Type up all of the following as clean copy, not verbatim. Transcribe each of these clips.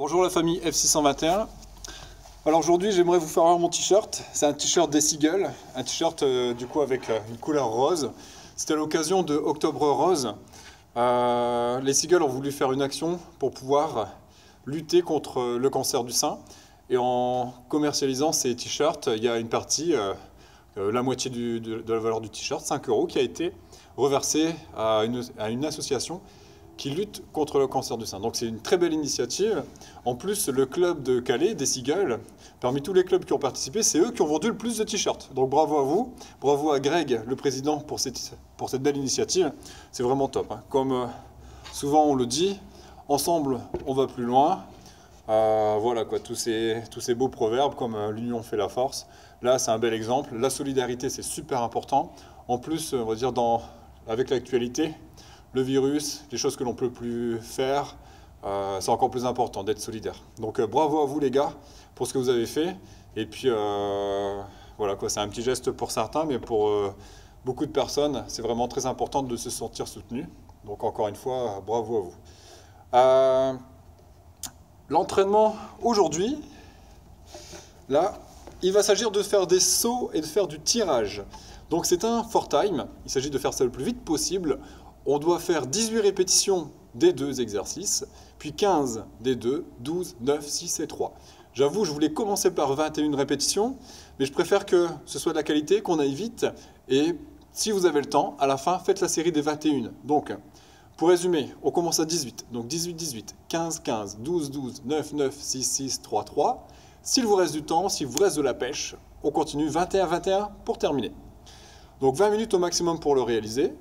Bonjour la famille F621. Alors aujourd'hui j'aimerais vous faire voir mon t-shirt. C'est un t-shirt des Seagulls, un t-shirt du coup avec une couleur rose. C'était à l'occasion de Octobre Rose. Les Seagulls ont voulu faire une action pour pouvoir lutter contre le cancer du sein. Et en commercialisant ces t-shirts, il y a une partie, la moitié de la valeur du t-shirt, 5 €, qui a été reversée à une association qui lutte contre le cancer du sein. Donc c'est une très belle initiative. En plus, le club de Calais, des Seagulls, parmi tous les clubs qui ont participé, c'est eux qui ont vendu le plus de t-shirts. Donc bravo à vous, bravo à Greg, le président, pour cette belle initiative. C'est vraiment top, hein. Comme souvent on le dit, ensemble on va plus loin. Voilà quoi, tous ces beaux proverbes comme l'union fait la force. Là c'est un bel exemple. La solidarité c'est super important. En plus, on va dire avec l'actualité, le virus, les choses que l'on ne peut plus faire, c'est encore plus important d'être solidaire. Donc bravo à vous les gars pour ce que vous avez fait. Et puis voilà quoi, c'est un petit geste pour certains, mais pour beaucoup de personnes, c'est vraiment très important de se sentir soutenu. Donc encore une fois, bravo à vous. L'entraînement aujourd'hui, là, il va s'agir de faire des sauts et de faire du tirage. Donc c'est un 4-time, il s'agit de faire ça le plus vite possible. On doit faire 18 répétitions des deux exercices, puis 15 des deux, 12, 9, 6 et 3. J'avoue, je voulais commencer par 21 répétitions, mais je préfère que ce soit de la qualité, qu'on aille vite. Et si vous avez le temps, à la fin, faites la série des 21. Donc, pour résumer, on commence à 18. Donc 18, 18, 15, 15, 12, 12, 9, 9, 6, 6, 3, 3. S'il vous reste du temps, s'il vous reste de la pêche, on continue 21, 21 pour terminer. Donc 20 minutes au maximum pour le réaliser.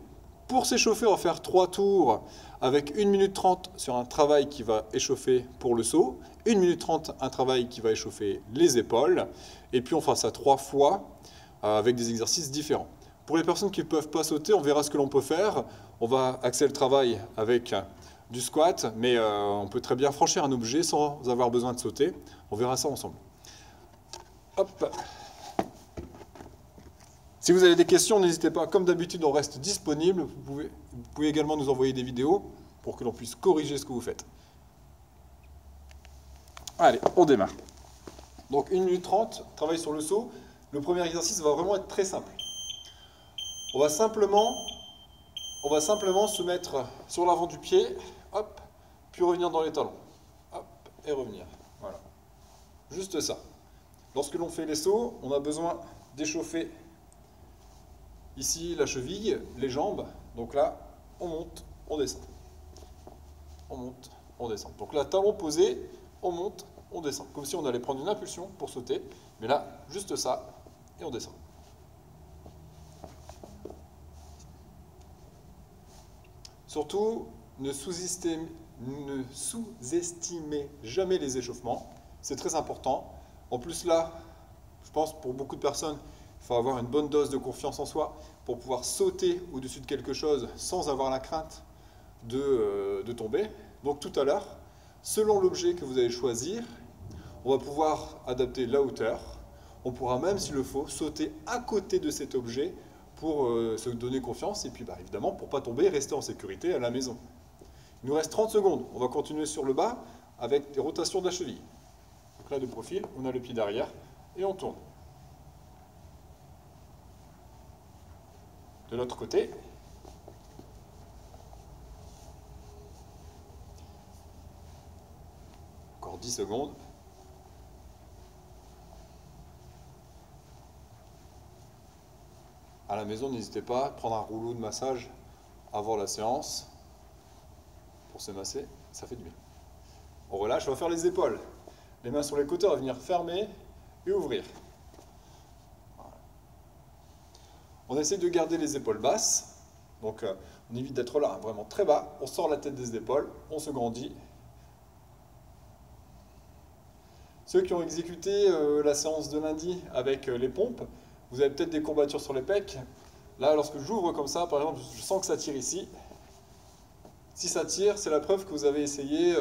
Pour s'échauffer, on va faire 3 tours avec 1 minute 30 sur un travail qui va échauffer pour le saut, 1 minute 30 un travail qui va échauffer les épaules, et puis on fera ça 3 fois avec des exercices différents. Pour les personnes qui ne peuvent pas sauter, on verra ce que l'on peut faire. On va axer le travail avec du squat, mais on peut très bien franchir un objet sans avoir besoin de sauter. On verra ça ensemble. Hop. Si vous avez des questions, n'hésitez pas. Comme d'habitude, on reste disponible. Vous pouvez également nous envoyer des vidéos pour que l'on puisse corriger ce que vous faites. Allez, on démarre. Donc 1 minute 30, travail sur le saut. Le premier exercice va vraiment être très simple. On va simplement se mettre sur l'avant du pied, hop, puis revenir dans les talons. Hop, et revenir. Voilà. Juste ça. Lorsque l'on fait les sauts, on a besoin d'échauffer ici la cheville, les jambes. Donc là, on monte, on descend. On monte, on descend. Donc là, talon posé, on monte, on descend. Comme si on allait prendre une impulsion pour sauter. Mais là, juste ça, et on descend. Surtout, ne sous-estimez jamais les échauffements. C'est très important. En plus là, je pense pour beaucoup de personnes, il faut avoir une bonne dose de confiance en soi pour pouvoir sauter au-dessus de quelque chose sans avoir la crainte de tomber. Donc tout à l'heure, selon l'objet que vous allez choisir, on va pouvoir adapter la hauteur. On pourra même, s'il le faut, sauter à côté de cet objet pour se donner confiance et puis évidemment pour ne pas tomber et rester en sécurité à la maison. Il nous reste 30 secondes. On va continuer sur le bas avec des rotations de la cheville. Donc là de profil, on a le pied derrière et on tourne. De l'autre côté. Encore 10 secondes. À la maison, n'hésitez pas à prendre un rouleau de massage avant la séance pour se masser, ça fait du bien. On relâche, on va faire les épaules. Les mains sur les côtés, on va venir fermer et ouvrir. Voilà. On essaie de garder les épaules basses, donc on évite d'être là, vraiment très bas. On sort la tête des épaules, on se grandit. Ceux qui ont exécuté la séance de lundi avec les pompes, vous avez peut-être des courbatures sur les pecs. Là, lorsque j'ouvre comme ça, par exemple, je sens que ça tire ici. Si ça tire, c'est la preuve que vous avez essayé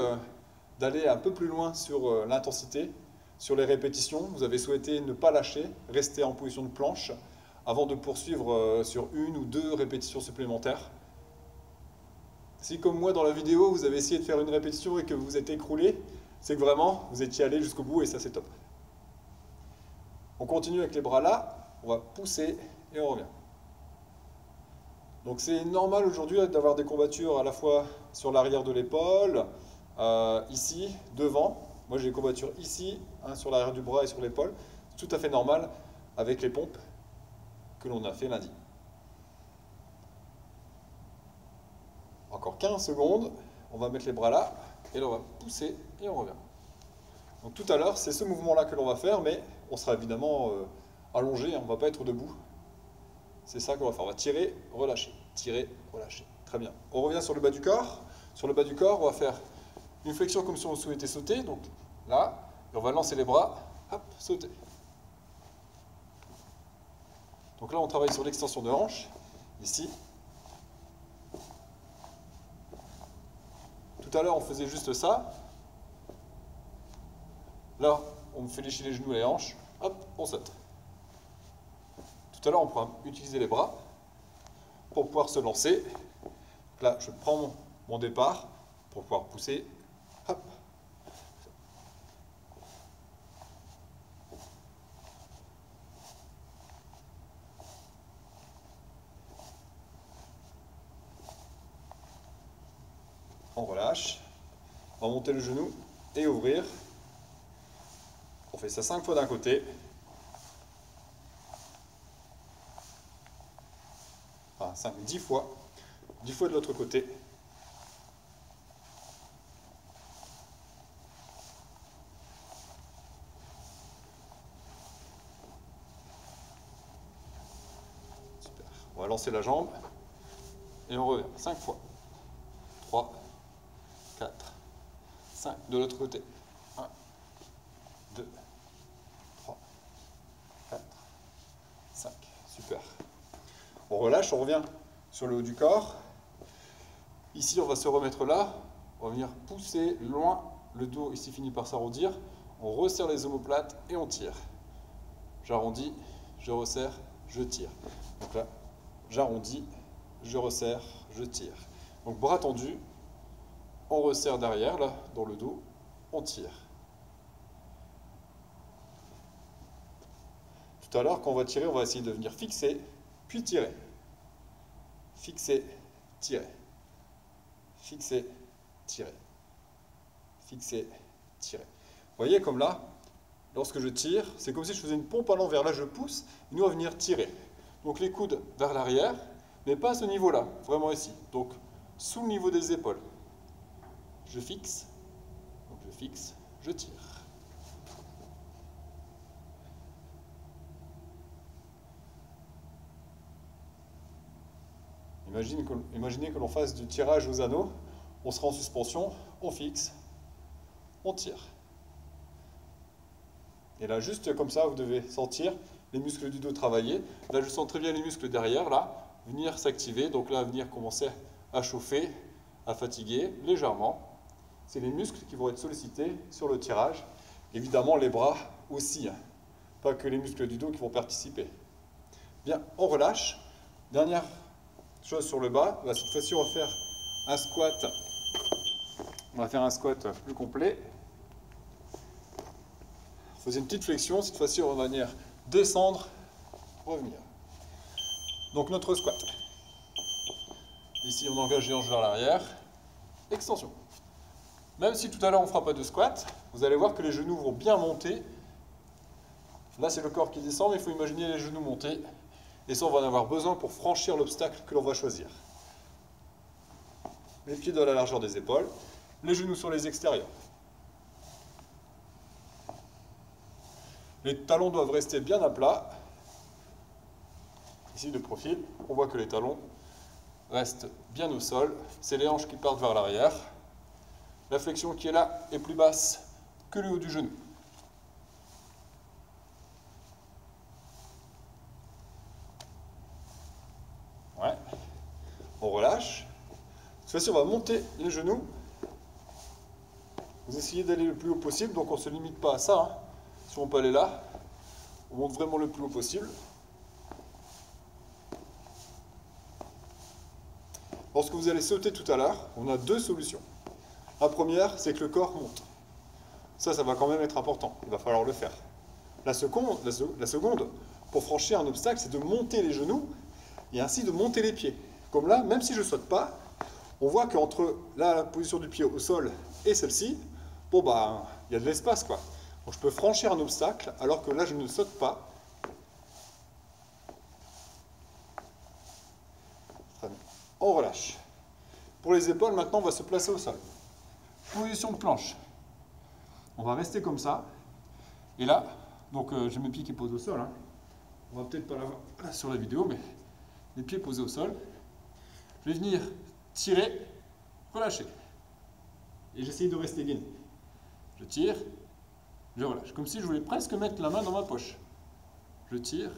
d'aller un peu plus loin sur l'intensité, sur les répétitions. Vous avez souhaité ne pas lâcher, rester en position de planche avant de poursuivre sur 1 ou 2 répétitions supplémentaires. Si, comme moi dans la vidéo, vous avez essayé de faire une répétition et que vous vous êtes écroulé, c'est que vraiment, vous étiez allé jusqu'au bout et ça, c'est top. On continue avec les bras là, on va pousser et on revient. Donc c'est normal aujourd'hui d'avoir des courbatures à la fois sur l'arrière de l'épaule, ici, devant. Moi j'ai des courbatures ici, sur l'arrière du bras et sur l'épaule. C'est tout à fait normal avec les pompes que l'on a fait lundi. Encore 15 secondes, on va mettre les bras là, et là on va pousser et on revient. Donc tout à l'heure, c'est ce mouvement-là que l'on va faire, mais on sera évidemment allongé, on ne va pas être debout. C'est ça qu'on va faire, on va tirer, relâcher, tirer, relâcher. Très bien. On revient sur le bas du corps. Sur le bas du corps, on va faire une flexion comme si on souhaitait sauter, donc là, et on va lancer les bras, hop, sauter. Donc là, on travaille sur l'extension de hanche, ici. Tout à l'heure, on faisait juste ça. Là, on fait lécher les genoux et les hanches, hop, on saute. Tout à l'heure, on pourra utiliser les bras pour pouvoir se lancer. Là, je prends mon départ pour pouvoir pousser. Hop. On relâche. On va monter le genou et ouvrir. On fait ça 5 fois d'un côté. Enfin, 5, 10 fois. 10 fois de l'autre côté. Super. On va lancer la jambe. Et on revient. 5 fois. 3, 4, 5. De l'autre côté. 1, 2, 3, 4, 5. Super. On relâche, on revient sur le haut du corps. Ici, on va se remettre là. On va venir pousser loin. Le dos ici finit par s'arrondir. On resserre les omoplates et on tire. J'arrondis, je resserre, je tire. Donc là, j'arrondis, je resserre, je tire. Donc bras tendus, on resserre derrière, là, dans le dos, on tire. Tout à l'heure, quand on va tirer, on va essayer de venir fixer, puis tirer. Fixer, tirer. Fixer, tirer. Fixer, tirer. Vous voyez comme là, lorsque je tire, c'est comme si je faisais une pompe à l'envers. Là, je pousse, et nous, on va venir tirer. Donc les coudes vers l'arrière, mais pas à ce niveau-là, vraiment ici. Donc, sous le niveau des épaules. Je fixe, donc je fixe, je tire. Imaginez que l'on fasse du tirage aux anneaux, on sera en suspension, on fixe, on tire. Et là, juste comme ça, vous devez sentir les muscles du dos travailler. Là, je sens très bien les muscles derrière, là, venir s'activer. Donc là, venir commencer à chauffer, à fatiguer légèrement. C'est les muscles qui vont être sollicités sur le tirage. Évidemment, les bras aussi, hein. Pas que les muscles du dos qui vont participer. Bien, on relâche. Dernière chose sur le bas. Là, cette fois-ci, on va faire un squat. On va faire un squat plus complet. Faisez une petite flexion. Cette fois-ci, on va venir descendre, revenir. Donc, notre squat. Ici, on engage les hanches vers l'arrière. Extension. Même si tout à l'heure on ne fera pas de squat, vous allez voir que les genoux vont bien monter. Là, c'est le corps qui descend, mais il faut imaginer les genoux monter. Et ça, on va en avoir besoin pour franchir l'obstacle que l'on va choisir. Les pieds dans la largeur des épaules, les genoux sur les extérieurs. Les talons doivent rester bien à plat. Ici, de profil, on voit que les talons restent bien au sol. C'est les hanches qui partent vers l'arrière. La flexion qui est là est plus basse que le haut du genou. Ouais. On relâche. Cette fois-ci, on va monter les genoux. Vous essayez d'aller le plus haut possible, donc on ne se limite pas à ça, hein. Si on peut aller là, on monte vraiment le plus haut possible. Lorsque vous allez sauter tout à l'heure, on a deux solutions. La première, c'est que le corps monte. Ça va quand même être important. Il va falloir le faire. La seconde, pour franchir un obstacle, c'est de monter les genoux et ainsi de monter les pieds. Comme là, même si je ne saute pas, on voit qu'entre la position du pied au sol et celle-ci, bon bah, il y a de l'espace quoi. Donc je peux franchir un obstacle alors que là je ne saute pas. Très bien. On relâche. Pour les épaules, maintenant on va se placer au sol. Position de planche. On va rester comme ça. Et là, donc j'ai mes pieds qui posent au sol. Hein. On va peut-être pas l'avoir sur la vidéo, mais les pieds posés au sol. Je vais venir tirer, relâcher. Et j'essaye de rester gainé. Je tire, je relâche. Comme si je voulais presque mettre la main dans ma poche. Je tire,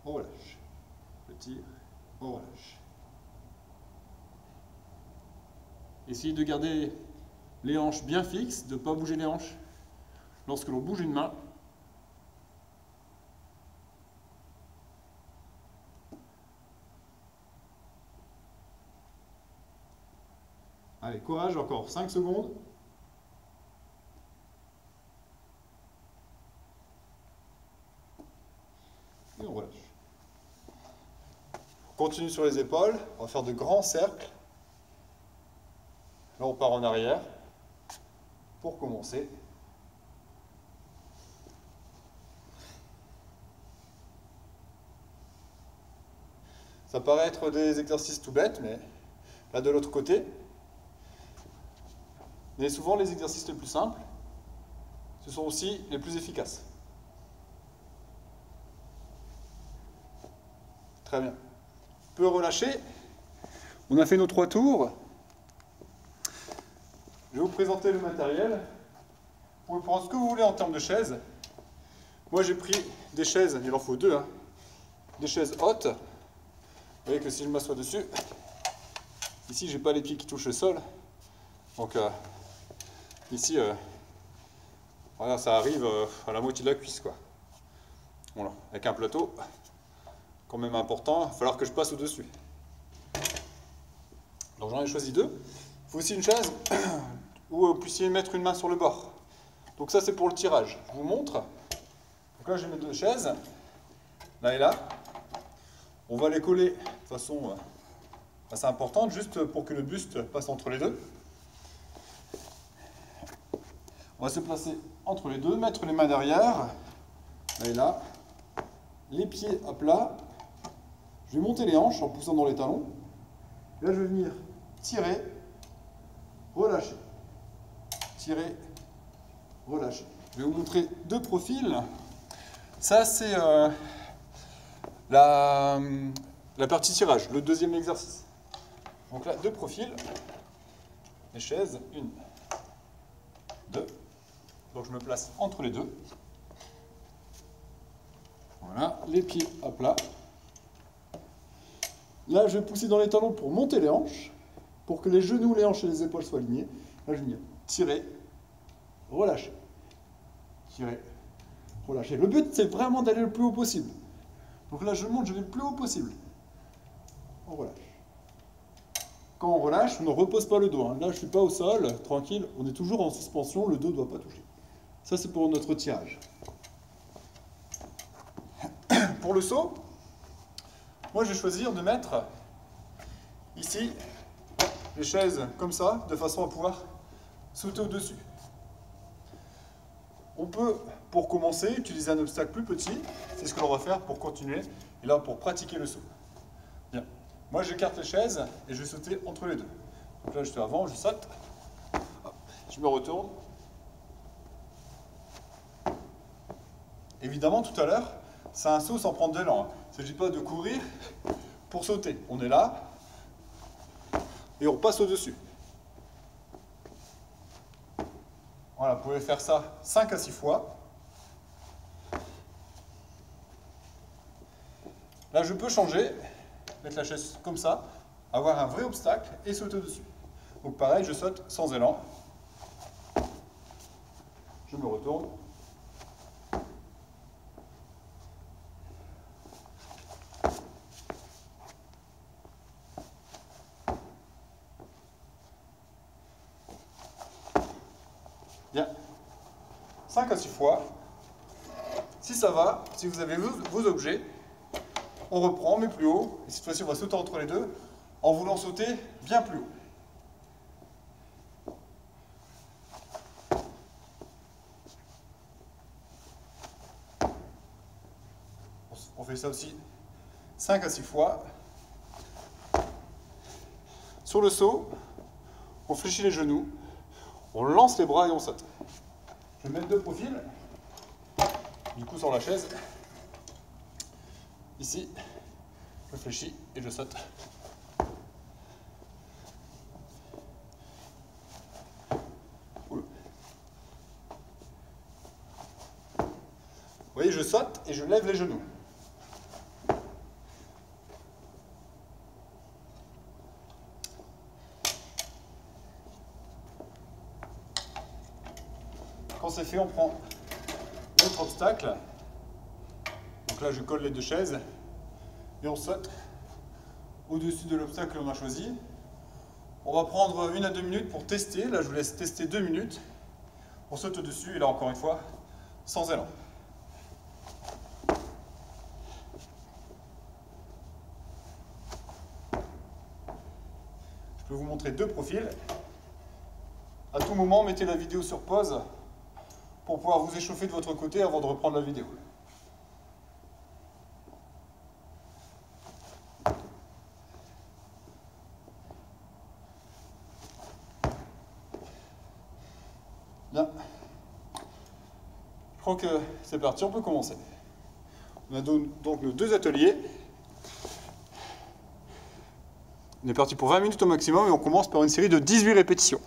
on relâche. Je tire, on relâche. Essayez de garder les hanches bien fixes, de ne pas bouger les hanches. Lorsque l'on bouge une main, allez, courage, encore 5 secondes. Et on relâche. On continue sur les épaules, on va faire de grands cercles. Là, on part en arrière pour commencer. Ça paraît être des exercices tout bêtes, mais là de l'autre côté, mais souvent les exercices les plus simples, ce sont aussi les plus efficaces. Très bien. On peut relâcher. On a fait nos 3 tours. Je vais vous présenter le matériel. Vous pouvez prendre ce que vous voulez en termes de chaises. Moi j'ai pris des chaises, il en faut 2, hein, des chaises hautes. Vous voyez que si je m'assois dessus, ici j'ai pas les pieds qui touchent le sol. Donc ici, voilà, ça arrive à la moitié de la cuisse, quoi. Voilà, avec un plateau, quand même important, il va falloir que je passe au-dessus. Donc j'en ai choisi 2. Il faut aussi une chaise où vous puissiez mettre une main sur le bord. Donc ça c'est pour le tirage. Je vous montre. Donc là j'ai mes 2 chaises, là et là. On va les coller de façon assez importante, juste pour que le buste passe entre les deux. On va se placer entre les deux, mettre les mains derrière, là et là, les pieds à plat. Je vais monter les hanches en poussant dans les talons. Là, je vais venir tirer, relâcher. Tirer, relâcher. Je vais vous montrer 2 profils. Ça, c'est la partie tirage, le deuxième exercice. Donc là, 2 profils. Les chaises, 1, 2. Donc je me place entre les deux. Voilà, les pieds à plat. Là, je vais pousser dans les talons pour monter les hanches, pour que les genoux, les hanches et les épaules soient alignés. Là, je vais venir tirer, relâcher. Tirer, relâcher. Le but, c'est vraiment d'aller le plus haut possible. Donc là, je monte, je vais le plus haut possible. On relâche. Quand on relâche, on ne repose pas le dos. Hein. Là, je ne suis pas au sol, tranquille. On est toujours en suspension, le dos ne doit pas toucher. Ça, c'est pour notre tirage. Pour le saut, moi, je vais choisir de mettre ici les chaises comme ça, de façon à pouvoir sauter au-dessus. On peut, pour commencer, utiliser un obstacle plus petit. C'est ce que l'on va faire pour continuer. Et là, pour pratiquer le saut. Bien. Moi, j'écarte les chaises et je vais sauter entre les deux. Donc là, je suis avant, je saute. Hop, je me retourne. Évidemment, tout à l'heure, c'est un saut sans prendre d'élan. Hein. Il ne s'agit pas de courir pour sauter. On est là et on passe au-dessus. Voilà, vous pouvez faire ça 5 à 6 fois. Là, je peux changer, mettre la chaise comme ça, avoir un vrai obstacle et sauter dessus. Donc pareil, je saute sans élan. Je me retourne. Bien. 5 à 6 fois. Si ça va, si vous avez vos objets, on reprend, mais plus haut. Et cette fois-ci, on va sauter entre les deux en voulant sauter bien plus haut. On fait ça aussi 5 à 6 fois. Sur le saut, on fléchit les genoux, on lance les bras et on saute. Je vais mettre deux profils, du coup sur la chaise. Ici, je fléchis et je saute. Oula. Vous voyez, je saute et je lève les genoux. Quand c'est fait, on prend l'autre obstacle. Donc là, je colle les deux chaises et on saute au-dessus de l'obstacle qu'on a choisi. On va prendre 1 à 2 minutes pour tester. Là, je vous laisse tester 2 minutes. On saute au-dessus et là, encore une fois, sans élan. Je peux vous montrer deux profils. À tout moment, mettez la vidéo sur pause pour pouvoir vous échauffer de votre côté avant de reprendre la vidéo. Bien. Je crois que c'est parti, on peut commencer. On a donc nos deux ateliers. On est parti pour 20 minutes au maximum et on commence par une série de 18 répétitions.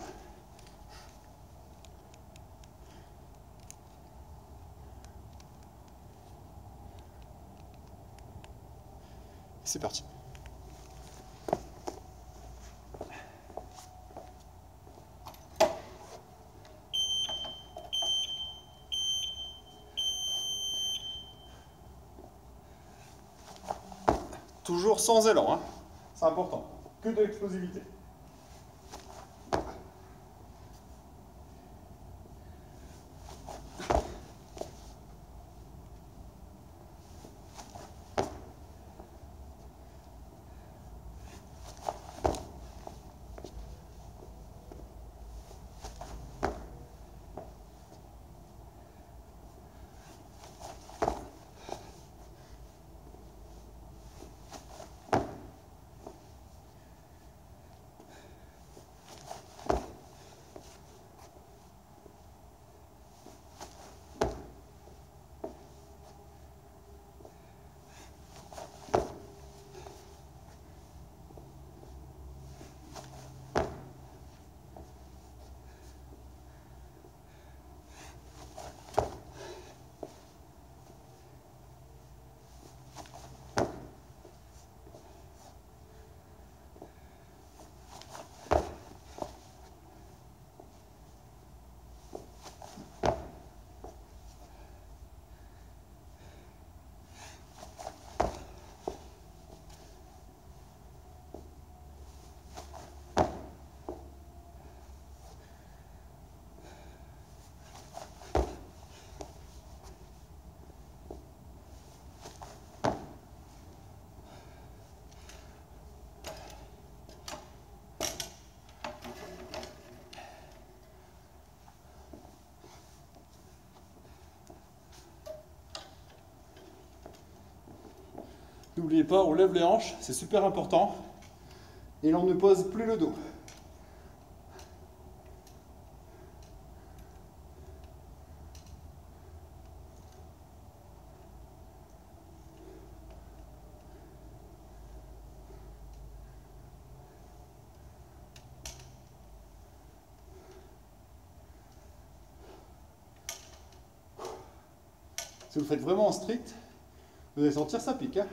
C'est parti. Toujours sans élan, hein. C'est important. Que de l'explosivité. N'oubliez pas, on lève les hanches, c'est super important. Et l'on ne pose plus le dos. Si vous le faites vraiment en strict, vous allez sentir ça pique, hein.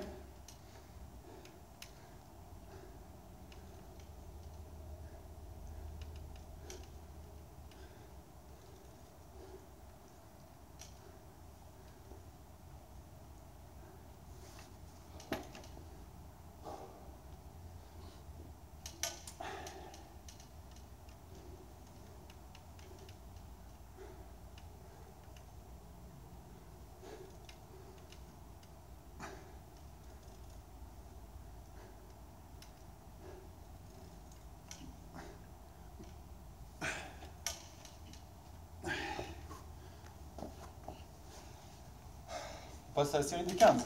On passe à la série des 15.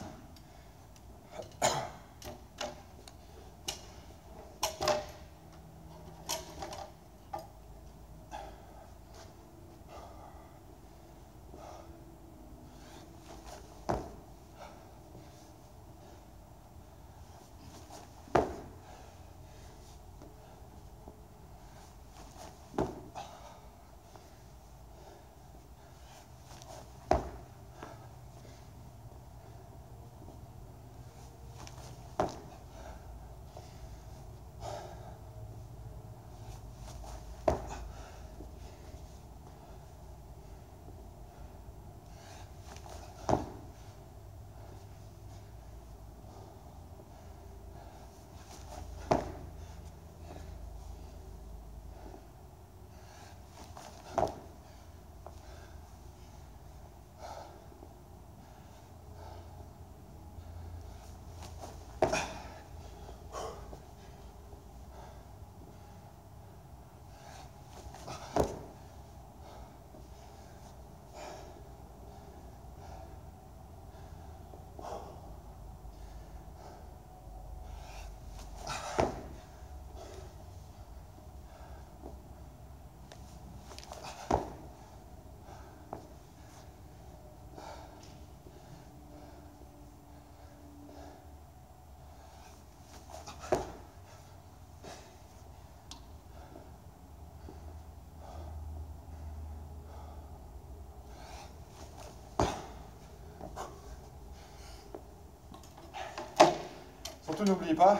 Surtout n'oubliez pas,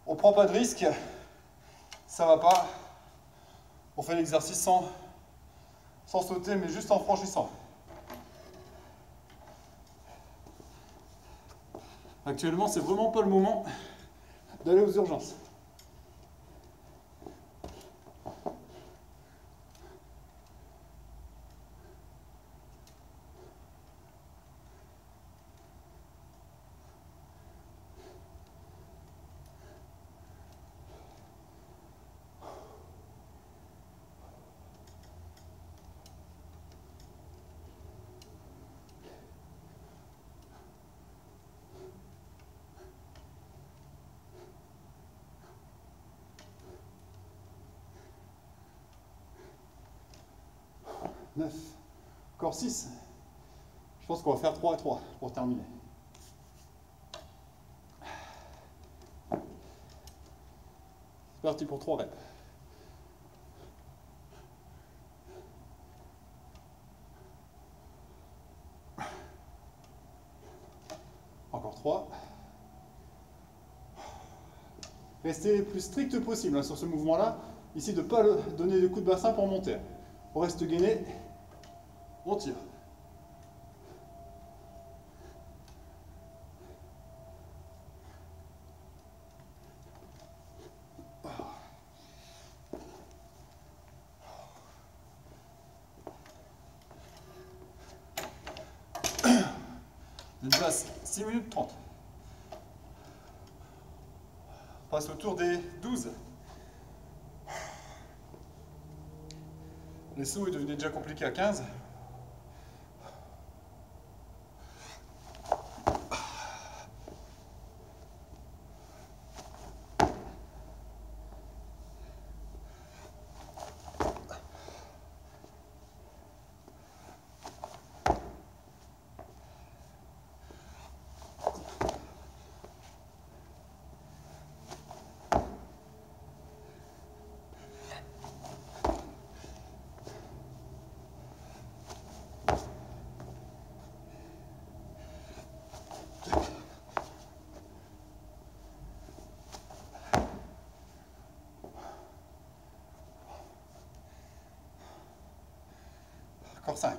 on prend pas de risque, ça va pas. On fait l'exercice sans sauter, mais juste en franchissant. Actuellement, c'est vraiment pas le moment d'aller aux urgences. Neuf. Encore 6. Je pense qu'on va faire 3 à 3 pour terminer. C'est parti pour 3 reps. Encore 3. Restez le plus strict possible sur ce mouvement-là. Ici, de ne pas donner des coups de bassin pour monter. On reste gainé. On tire. Déjà 6 minutes 30. On passe autour des 12. Les sauts, ils devenaient déjà compliqués à 15. Encore 5.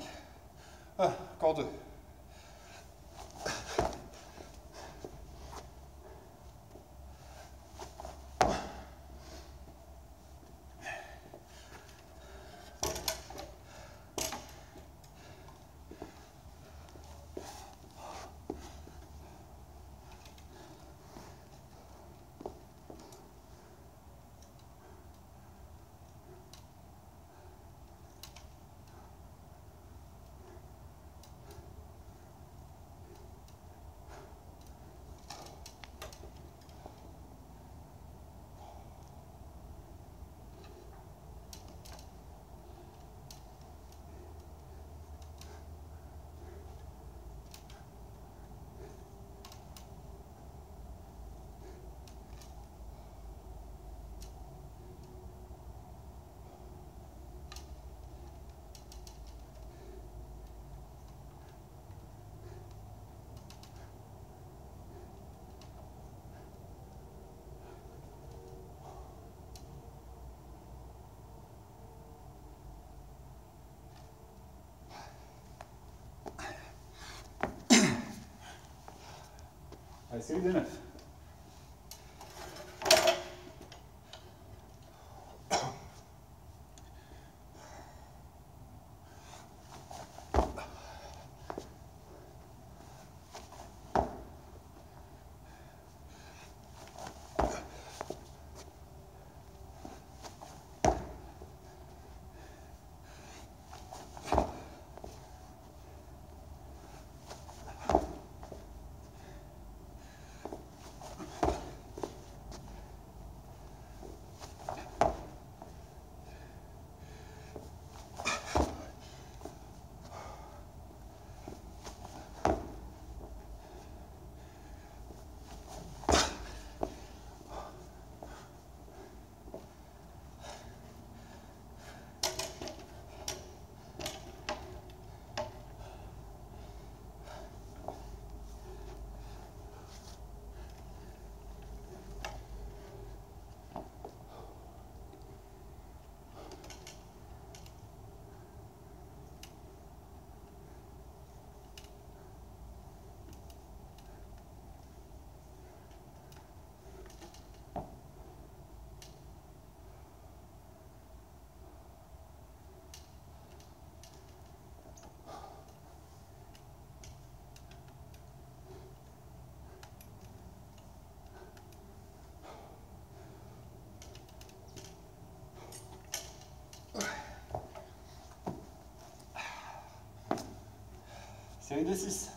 Encore 2. Allez, série des 9. Série des 6.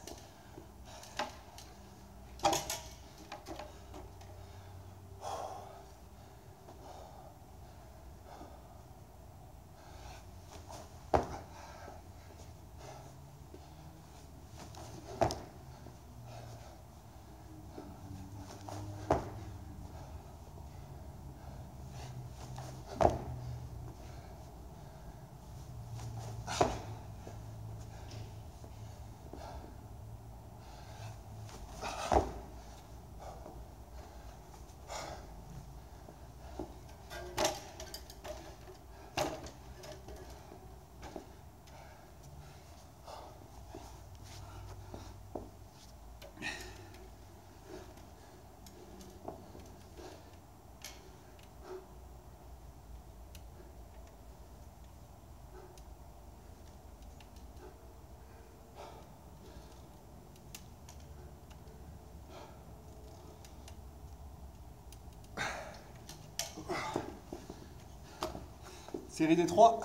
Série des 3.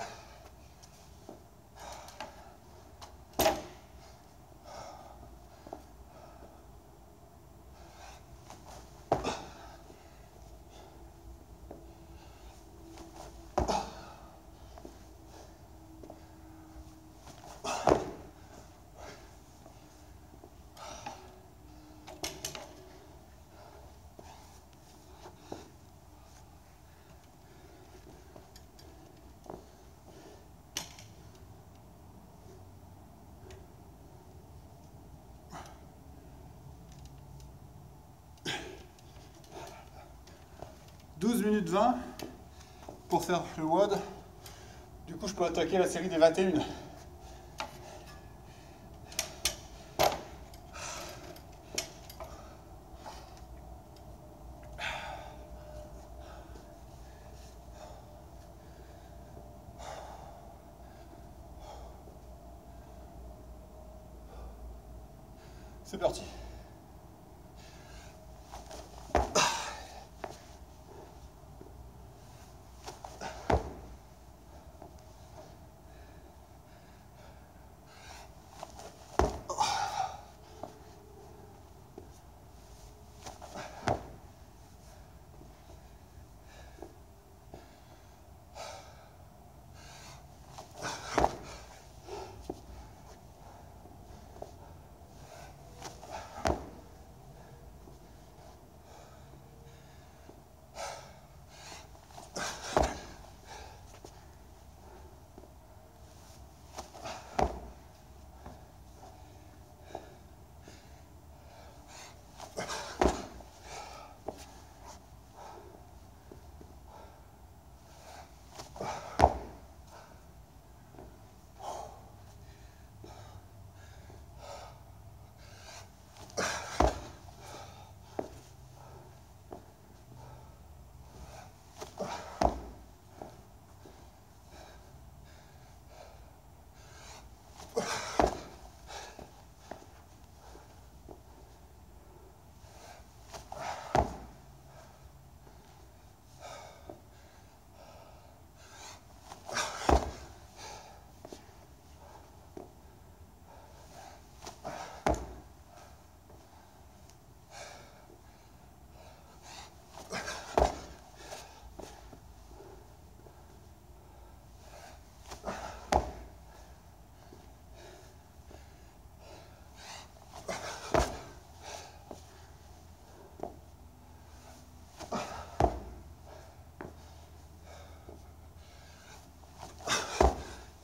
« 12 minutes 20 pour faire le WOD. Du coup, je peux attaquer la série des 21. C'est parti.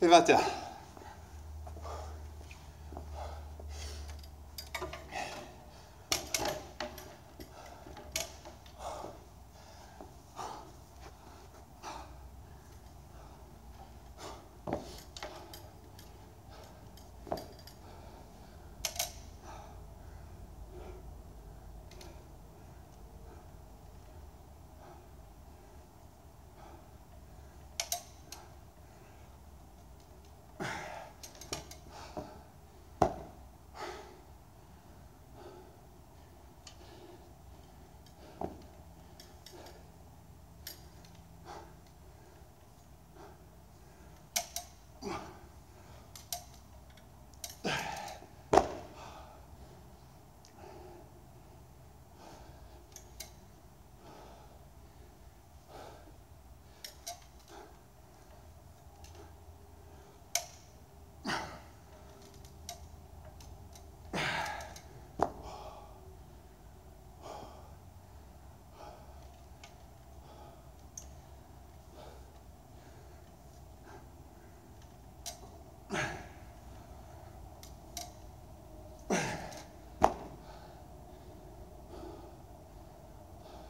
21.